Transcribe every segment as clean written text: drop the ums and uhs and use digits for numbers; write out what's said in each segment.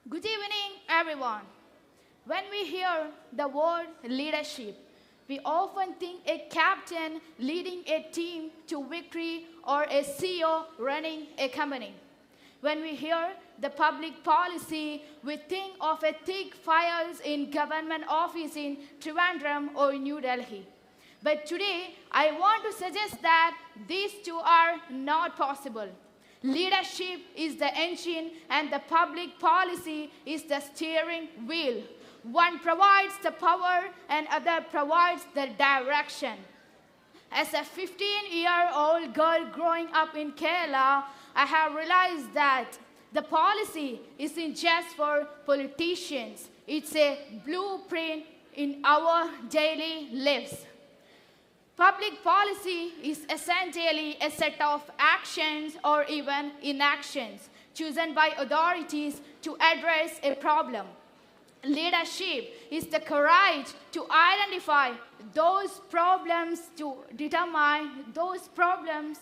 Good evening, everyone. When we hear the word leadership, we often think a captain leading a team to victory or a CEO running a company. When we hear the public policy, we think of a thick files in government office in Trivandrum or New Delhi. But today, I want to suggest that these two are not possible. Leadership is the engine and the public policy is the steering wheel. One provides the power and other provides the direction. As a 15-year-old girl growing up in Kerala, I have realized that the policy isn't just for politicians. It's a blueprint in our daily lives. Public policy is essentially a set of actions or even inactions chosen by authorities to address a problem. Leadership is the courage to identify those problems, to determine those problems,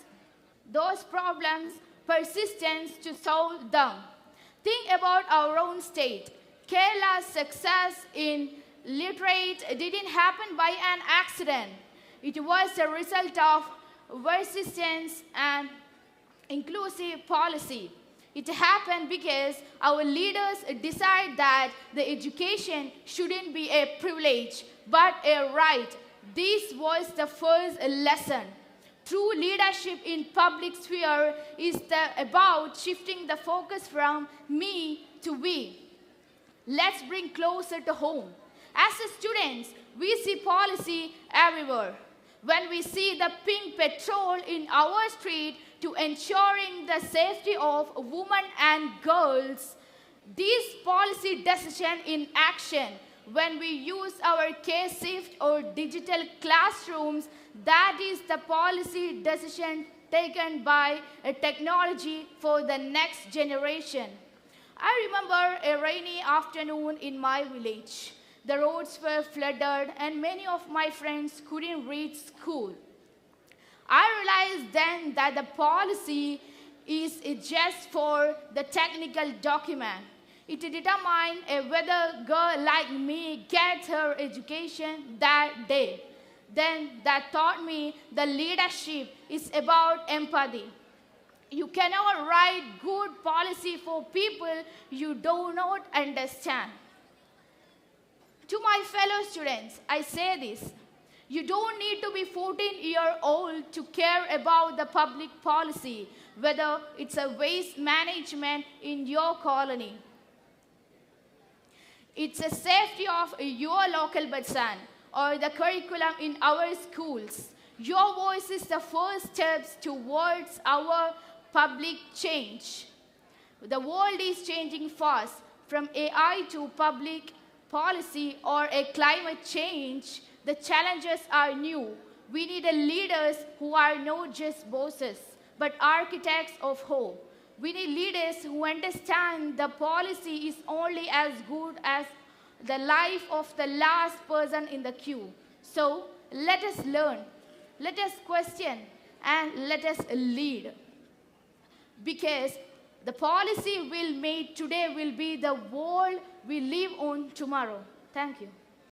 persistence to solve them. Think about our own state. Kerala's success in literate didn't happen by an accident. It was a result of persistence and inclusive policy. It happened because our leaders decided that the education shouldn't be a privilege, but a right. This was the first lesson. True leadership in public sphere is about shifting the focus from me to we. Let's bring closer to home. As students, we see policy everywhere. When we see the pink patrol in our street to ensuring the safety of women and girls, this policy decision in action. When we use our K-shift or digital classrooms, that is the policy decision taken by a technology for the next generation. I remember a rainy afternoon in my village. The roads were flooded and many of my friends couldn't reach school. I realized then that the policy is just for the technical document. It determined whether a girl like me gets her education that day. Then that taught me the leadership is about empathy. You cannot write good policy for people you do not understand. To my fellow students, I say this. You don't need to be 14-year-old to care about the public policy, whether it's a waste management in your colony. It's a safety of your local bazaar or the curriculum in our schools. Your voice is the first steps towards our public change. The world is changing fast, from AI to public policy or a climate change. The challenges are new. We need leaders who are not just bosses, but architects of hope. We need leaders who understand the policy is only as good as the life of the last person in the queue. So let us learn, let us question, and let us lead. Because the policy we'll make today will be the world we live on tomorrow. Thank you.